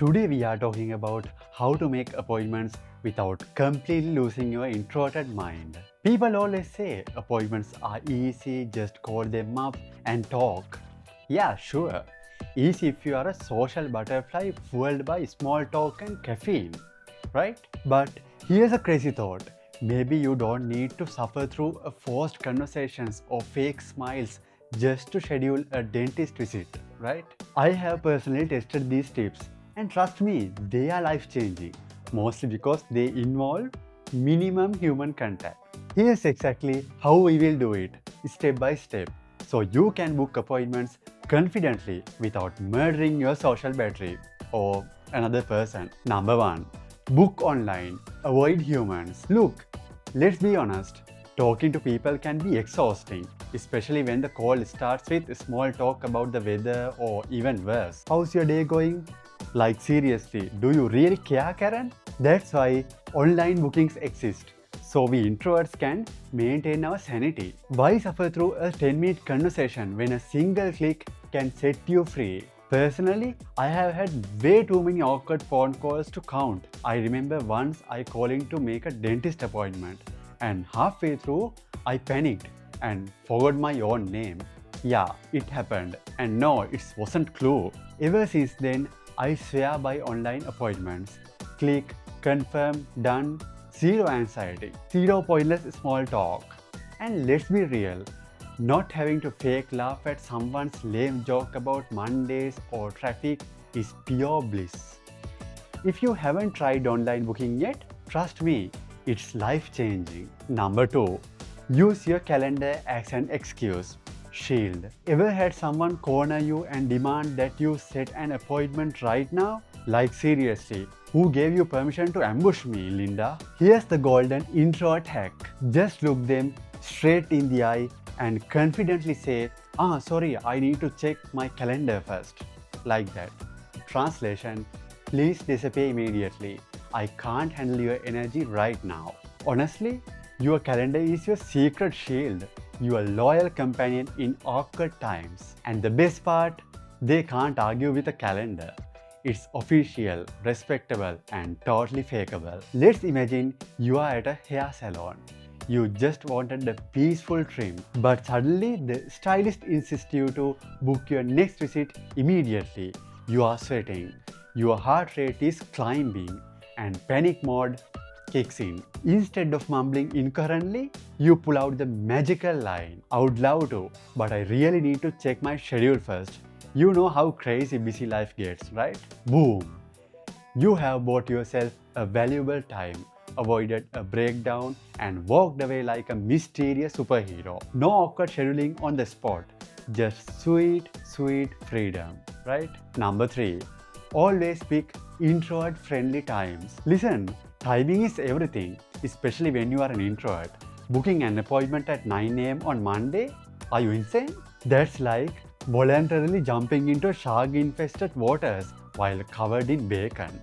Today we are talking about how to make appointments without completely losing your introverted mind. People always say appointments are easy, just call them up and talk. Yeah, sure. Easy if you are a social butterfly fueled by small talk and caffeine, right? But here's a crazy thought. Maybe you don't need to suffer through a forced conversations or fake smiles just to schedule a dentist visit, right? I have personally tested these tips and trust me, they are life changing, mostly because they involve minimum human contact. Here's exactly how we will do it, step by step, so you can book appointments confidently without murdering your social battery or another person. Number 1. Book online. Avoid humans. Look, let's be honest. Talking to people can be exhausting, especially when the call starts with small talk about the weather or even worse. How's your day going? Like seriously, do you really care, Karen? That's why online bookings exist. So we introverts can maintain our sanity. Why suffer through a 10-minute conversation when a single click can set you free? Personally, I have had way too many awkward phone calls to count. I remember once I calling to make a dentist appointment and halfway through I panicked and forgot my own name. Yeah, it happened. And no, it wasn't clue. Ever since then, I swear by online appointments. Click, confirm, done, zero anxiety, zero pointless small talk. And let's be real, not having to fake laugh at someone's lame joke about Mondays or traffic is pure bliss. If you haven't tried online booking yet, trust me, it's life changing. Number 2. Use your calendar as an excuse. Shield. Ever had someone corner you and demand that you set an appointment right now? Like seriously, who gave you permission to ambush me, Linda? Here's the golden introvert hack. Just look them straight in the eye and confidently say, sorry, I need to check my calendar first. Like that. Translation, please disappear immediately. I can't handle your energy right now. Honestly, your calendar is your secret shield, your loyal companion in awkward times. And the best part, they can't argue with a calendar. It's official, respectable, and totally fakeable. Let's imagine you are at a hair salon. You just wanted a peaceful trim, but suddenly the stylist insists you to book your next visit immediately. You are sweating, your heart rate is climbing, and panic mode kicks in. Instead of mumbling incoherently, you pull out the magical line. I would love to, but I really need to check my schedule first. You know how crazy busy life gets, right? Boom! You have bought yourself a valuable time, avoided a breakdown, and walked away like a mysterious superhero. No awkward scheduling on the spot, just sweet, sweet freedom, right? Number 3. Always pick introvert-friendly times. Listen, timing is everything, especially when you are an introvert. Booking an appointment at 9 am on Monday? Are you insane? That's like voluntarily jumping into shark-infested waters while covered in bacon.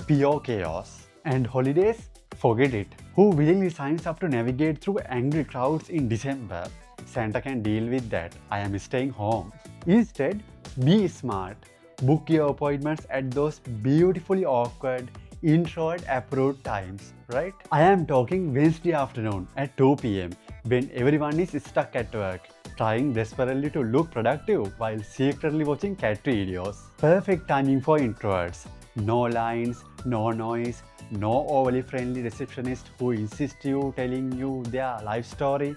Pure chaos. And holidays? Forget it. Who willingly signs up to navigate through angry crowds in December? Santa can deal with that. I am staying home. Instead, be smart. Book your appointments at those beautifully awkward, introvert-approved times, right? I am talking Wednesday afternoon at 2 pm when everyone is stuck at work, trying desperately to look productive while secretly watching cat videos. Perfect timing for introverts. No lines, no noise, no overly friendly receptionist who insist you telling you their life story.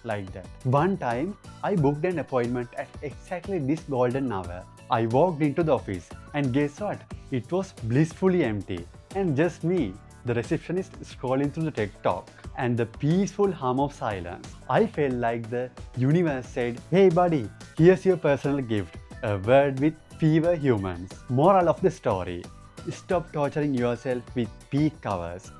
Like that. One time, I booked an appointment at exactly this golden hour. I walked into the office and guess what? It was blissfully empty and just me, the receptionist scrolling through the TikTok, and the peaceful hum of silence. I felt like the universe said, hey buddy, here's your personal gift, a word with fewer humans. Moral of the story, stop torturing yourself with peak hours.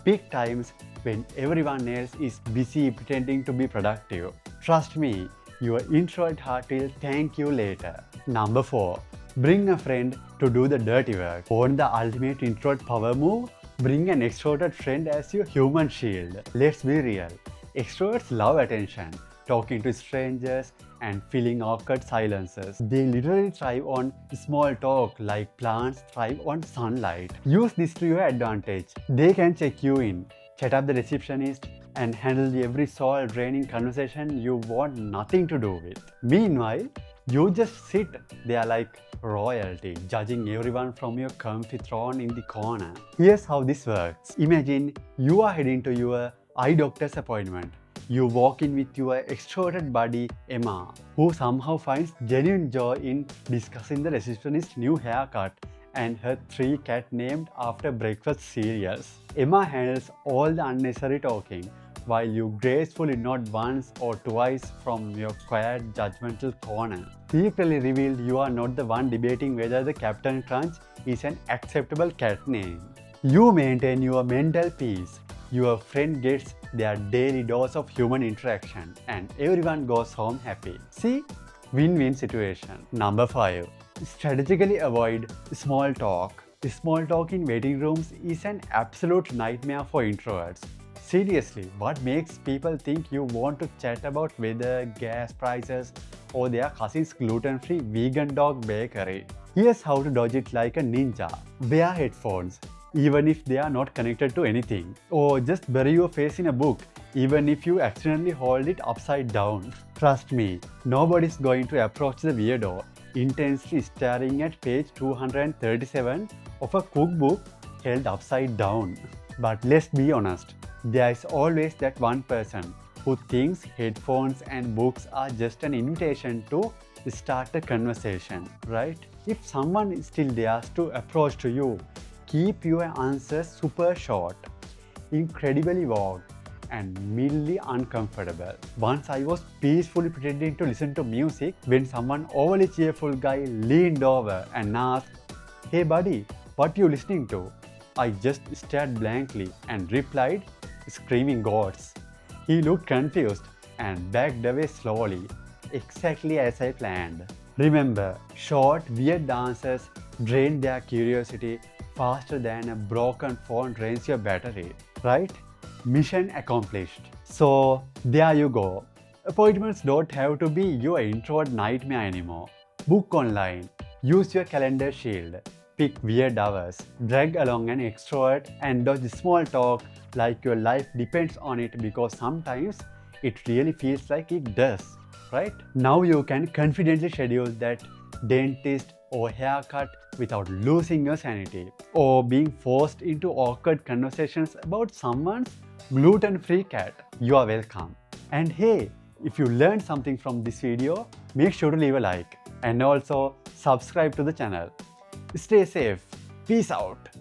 Pick times when everyone else is busy pretending to be productive. Trust me, your introvert heart will thank you later. Number 4. Bring a friend to do the dirty work. Want the ultimate introvert power move? Bring an extroverted friend as your human shield. Let's be real. Extroverts love attention, talking to strangers, and filling awkward silences. They literally thrive on small talk like plants thrive on sunlight. Use this to your advantage. They can check you in, chat up the receptionist, and handle every soul draining conversation you want nothing to do with. Meanwhile, you just sit there like royalty, judging everyone from your comfy throne in the corner. Here's how this works. Imagine you are heading to your eye doctor's appointment. You walk in with your extroverted buddy Emma, who somehow finds genuine joy in discussing the receptionist's new haircut and her 3 cats named after breakfast cereals. Emma handles all the unnecessary talking, while you gracefully nod once or twice from your quiet judgmental corner. Secretly revealed, you are not the one debating whether the Captain Crunch is an acceptable cat name. You maintain your mental peace. Your friend gets their daily dose of human interaction and everyone goes home happy. See? Win-win situation. Number 5. Strategically avoid small talk. Small talk in waiting rooms is an absolute nightmare for introverts. Seriously, what makes people think you want to chat about weather, gas prices, or their cousin's gluten-free vegan dog bakery? Here's how to dodge it like a ninja. Wear headphones, even if they are not connected to anything. Or just bury your face in a book, even if you accidentally hold it upside down. Trust me, nobody's going to approach the weirdo intensely staring at page 237 of a cookbook held upside down. But let's be honest, there is always that one person who thinks headphones and books are just an invitation to start a conversation, right? If someone still dares to approach to you, keep your answers super short, incredibly vague, and mildly uncomfortable. Once I was peacefully pretending to listen to music when someone overly cheerful guy leaned over and asked, "Hey buddy, what you listening to?" I just stared blankly and replied, "Screaming gods." He looked confused and backed away slowly, exactly as I planned. Remember, short, weird answers drain their curiosity faster than a broken phone drains your battery, right? Mission accomplished. So, there you go. Appointments don't have to be your introvert nightmare anymore. Book online, use your calendar shield, pick weird hours, drag along an extrovert, and dodge small talk like your life depends on it, because sometimes it really feels like it does, right? Now you can confidently schedule that dentist or haircut without losing your sanity or being forced into awkward conversations about someone's gluten-free cat. You are welcome. And hey, if you learned something from this video, make sure to leave a like and also subscribe to the channel. Stay safe. Peace out.